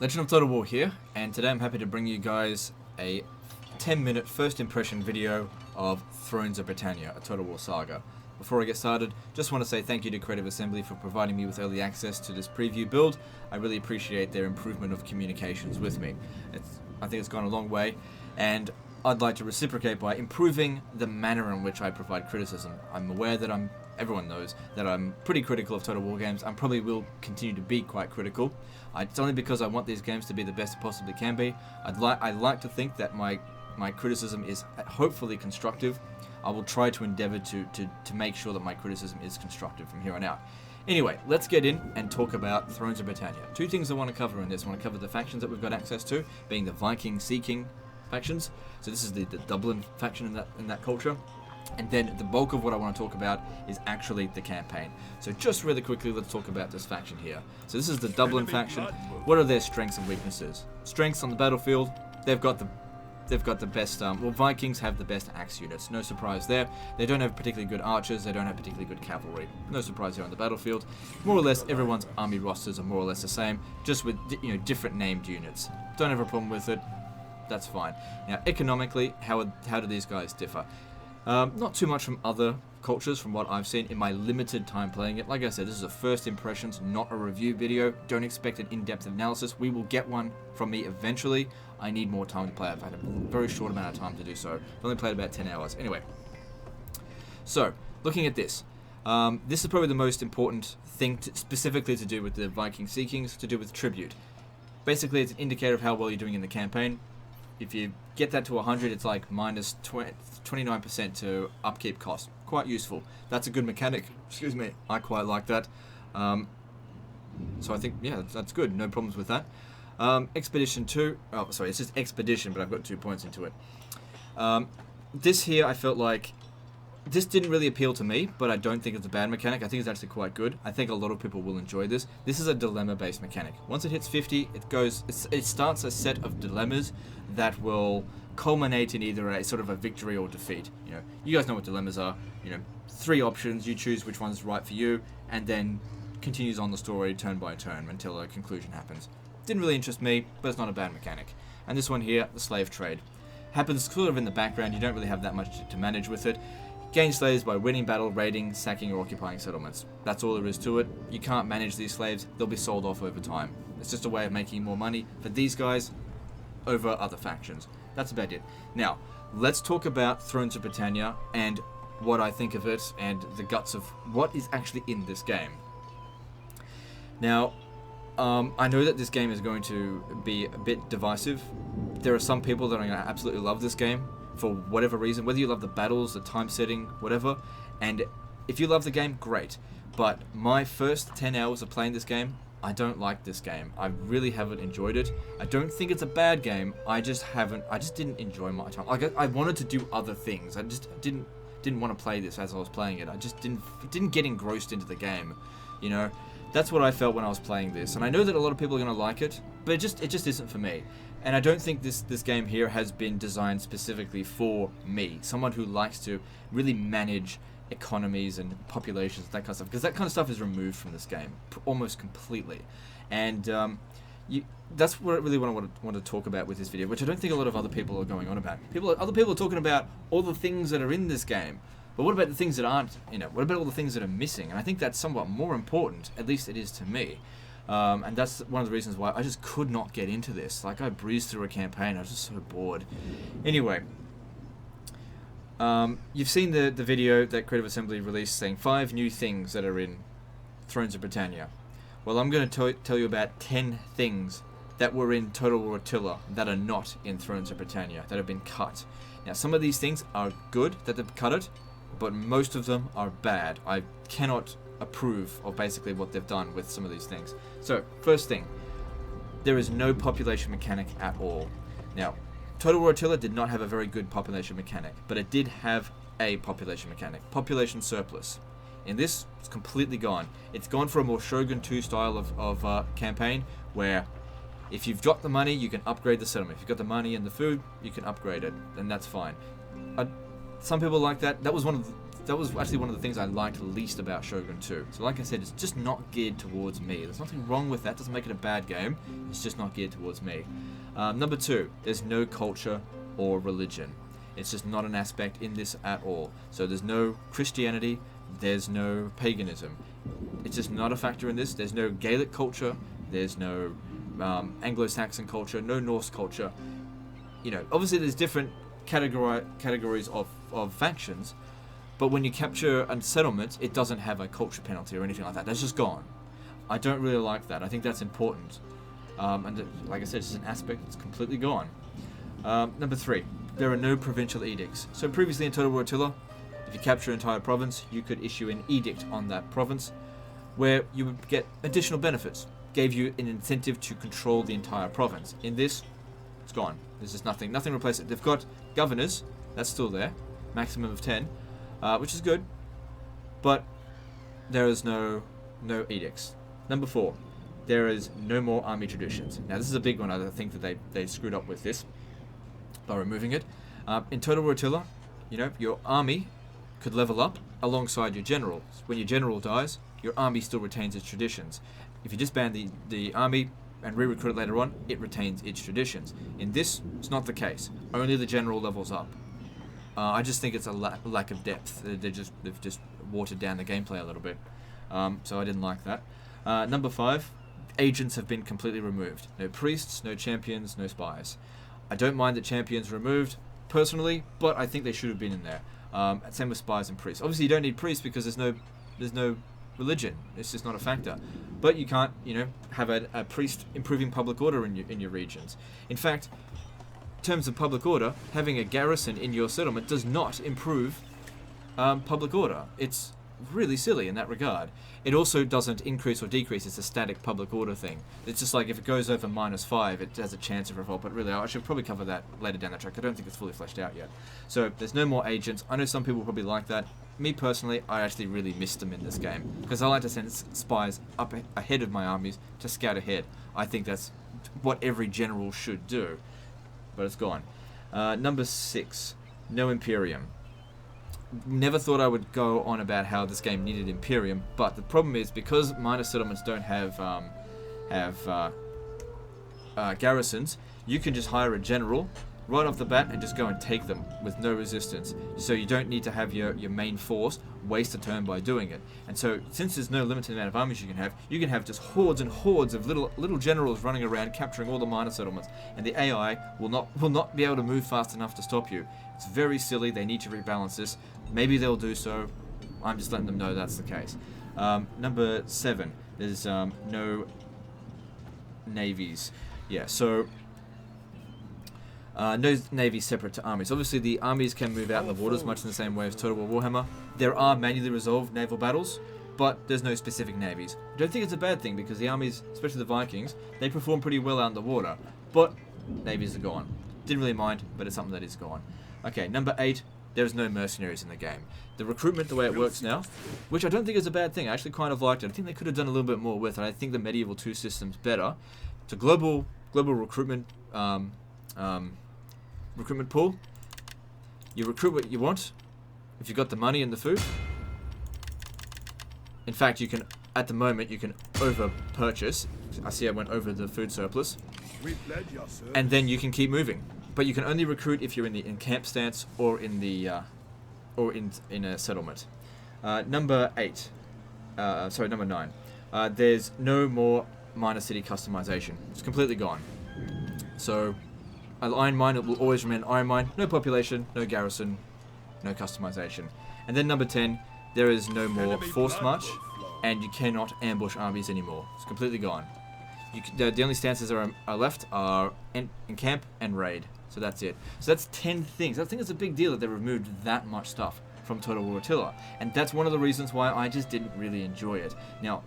Legend of Total War here, and today I'm happy to bring you guys a 10-minute first impression video of Thrones of Britannia, a Total War saga. Before I get started, just want to say thank you to Creative Assembly for providing me with early access to this preview build. I really appreciate their improvement of communications with me. I think it's gone a long way, and I'd like to reciprocate by improving the manner in which I provide criticism. I'm aware that everyone knows that I'm pretty critical of Total War games. I probably will continue to be quite critical. It's only because I want these games to be the best it possibly can be. I'd like to think that my criticism is hopefully constructive. I will try to endeavor to make sure that my criticism is constructive from here on out. Anyway, let's get in and talk about Thrones of Britannia. Two things I want to cover in this. I want to cover the factions that we've got access to, being the Viking, Sea King factions. So this is the Dublin faction in that culture. And then the bulk of what I want to talk about is actually the campaign. So just really quickly, let's talk about this faction here. So this is the Dublin faction. What are their strengths and weaknesses? Strengths on the battlefield, they've got the best, Vikings have the best axe units. No surprise there. They don't have particularly good archers. They don't have particularly good cavalry. No surprise here on the battlefield. More or less, everyone's army rosters are more or less the same, just with different named units. Don't have a problem with it. That's fine. Now, economically, how do these guys differ? Not too much from other cultures from what I've seen in my limited time playing it. Like I said, this is a first impressions, not a review video. Don't expect an in-depth analysis. We will get one from me eventually. I need more time to play. I've had a very short amount of time to do so. I've only played about 10 hours. Anyway, so looking at this. This is probably the most important thing specifically to do with the Viking Sea Kings, to do with tribute. Basically, it's an indicator of how well you're doing in the campaign. If you get that to 100, it's like minus 29% to upkeep cost. Quite useful. That's a good mechanic. Excuse me. I quite like that. So I think, yeah, that's good. No problems with that. Expedition 2. Oh, sorry, it's just Expedition, but I've got 2 points into it. This here, I felt like this didn't really appeal to me, but I don't think it's a bad mechanic. I think it's actually quite good. I think a lot of people will enjoy this. This is a dilemma-based mechanic. Once it hits 50, it starts a set of dilemmas that will culminate in either a sort of a victory or defeat. You guys know what dilemmas are. 3 options. You choose which one's right for you, and then continues on the story turn by turn until a conclusion happens. Didn't really interest me, but it's not a bad mechanic. And this one here, the slave trade, happens sort of in the background. You don't really have that much to manage with it. Gain slaves by winning battle, raiding, sacking, or occupying settlements. That's all there is to it. You can't manage these slaves. They'll be sold off over time. It's just a way of making more money for these guys over other factions. That's about it. Now, let's talk about Thrones of Britannia and what I think of it and the guts of what is actually in this game. Now, I know that this game is going to be a bit divisive. There are some people that are going to absolutely love this game for whatever reason, whether you love the battles, the time setting, whatever. And if you love the game, great. But my first 10 hours of playing this game, I don't like this game. I really haven't enjoyed it. I don't think it's a bad game. I just didn't enjoy my time. Like I wanted to do other things. I just didn't want to play this as I was playing it. I just didn't get engrossed into the game. That's what I felt when I was playing this. And I know that a lot of people are going to like it, but it just isn't for me. And I don't think this game here has been designed specifically for me, someone who likes to really manage economies and populations, that kind of stuff, because that kind of stuff is removed from this game almost completely. And that's what really what I want to talk about with this video, which I don't think a lot of other people are going on about. Other people are talking about all the things that are in this game, but what about the things that aren't? What about all the things that are missing? And I think that's somewhat more important, at least it is to me. And that's one of the reasons why I just could not get into this. Like, I breezed through a campaign. I was just so bored. Anyway, you've seen the video that Creative Assembly released saying 5 new things that are in Thrones of Britannia. Well, I'm going to tell you about 10 things that were in Total War Attila that are not in Thrones of Britannia, that have been cut. Now, some of these things are good that they've cut it, but most of them are bad. I cannot approve of basically what they've done with some of these things. So, first thing, there is no population mechanic at all. Now, Total War Attila did not have a very good population mechanic, but it did have a population mechanic, population surplus. In this, it's completely gone. It's gone for a more Shogun 2 style of campaign, where if you've got the money, you can upgrade the settlement. If you've got the money and the food, you can upgrade it, and that's fine. Some people like that. That was one of that was actually one of the things I liked least about Shogun 2. So like I said, it's just not geared towards me. There's nothing wrong with that. Doesn't make it a bad game. It's just not geared towards me. Number 2, there's no culture or religion. It's just not an aspect in this at all. So there's no Christianity. There's no paganism. It's just not a factor in this. There's no Gaelic culture. There's no Anglo-Saxon culture. No Norse culture. You know, obviously there's different categories of factions, but when you capture a settlement, it doesn't have a culture penalty or anything like that. That's just gone. I don't really like that. I think that's important. And like I said, it's just an aspect that's completely gone. Number 3, there are no provincial edicts. So previously in Total War Attila, if you capture an entire province, you could issue an edict on that province where you would get additional benefits. Gave you an incentive to control the entire province. In this, it's gone. There's just nothing replaced it. They've got governors, that's still there, maximum of 10, which is good, but there is no edicts. Number 4, there is no more army traditions. Now this is a big one. I think that they screwed up with this by removing it. In Total War Attila, you know, your army could level up alongside your general. When your general dies, your army still retains its traditions. If you disband the army and re-recruit it later on, it retains its traditions. In this, it's not the case. Only the general levels up. I just think it's a lack of depth. They've just watered down the gameplay a little bit. So I didn't like that. Number 5, agents have been completely removed. No priests, no champions, no spies. I don't mind that champions removed personally, but I think they should have been in there. Same with spies and priests. Obviously, you don't need priests because there's no religion. It's just not a factor. But you can't, you know, have a priest improving public order in your regions. In fact, in terms of public order, having a garrison in your settlement does not improve public order. It's really silly in that regard. It also doesn't increase or decrease. It's a static public order thing. It's just like if it goes over -5, it has a chance of revolt. But really, I should probably cover that later down the track. I don't think it's fully fleshed out yet. So there's no more agents. I know some people probably like that. Me personally, I actually really missed them in this game because I like to send spies up ahead of my armies to scout ahead. I think that's what every general should do. But it's gone. Number 6, no Imperium. Never thought I would go on about how this game needed Imperium, but the problem is because minor settlements don't have garrisons, you can just hire a general right off the bat and just go and take them with no resistance. So you don't need to have your main force waste a turn by doing it. And so since there's no limited amount of armies you can have just hordes and hordes of little generals running around capturing all the minor settlements, and the AI will not be able to move fast enough to stop you. It's very silly. They need to rebalance this. Maybe they'll do so. I'm just letting them know that's the case. Number 7, there's no navies. Yeah, so no navies separate to armies. Obviously, the armies can move out in the waters, much in the same way as Total War Warhammer. There are manually resolved naval battles, but there's no specific navies. I don't think it's a bad thing because the armies, especially the Vikings, they perform pretty well out in the water, but navies are gone. Didn't really mind, but it's something that is gone. Okay, number 8, there's no mercenaries in the game. The recruitment, the way it works now, which I don't think is a bad thing. I actually kind of liked it. I think they could have done a little bit more with it. I think the Medieval 2 system's better. It's a global recruitment recruitment pool. You recruit what you want if you've got the money and the food. In fact, you can, at the moment, you can over purchase. I see I went over the food surplus. And then you can keep moving. But you can only recruit if you're in the camp stance or in the in a settlement. Number 9. There's no more minor city customization. It's completely gone. So, Iron Mine, it will always remain Iron Mine. No population, no garrison, no customization. And then number 10, there is no more force march, and you cannot ambush armies anymore. It's completely gone. The only stances are left are encamp and raid. So that's it. So that's 10 things. I think it's a big deal that they removed that much stuff from Total War Attila. And that's one of the reasons why I just didn't really enjoy it. Now,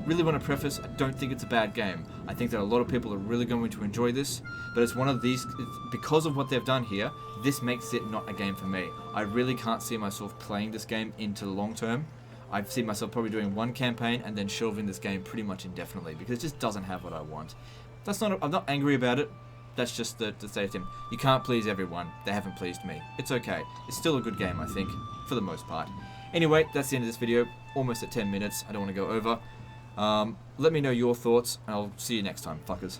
really want to preface, I don't think it's a bad game. I think that a lot of people are really going to enjoy this, but it's one of these, because of what they've done here, this makes it not a game for me. I really can't see myself playing this game into the long term. I see myself probably doing one campaign and then shelving this game pretty much indefinitely because it just doesn't have what I want. I'm not angry about it. That's just to say to him, you can't please everyone. They haven't pleased me. It's okay. It's still a good game, I think, for the most part. Anyway, that's the end of this video. Almost at 10 minutes. I don't want to go over. Let me know your thoughts, and I'll see you next time, fuckers.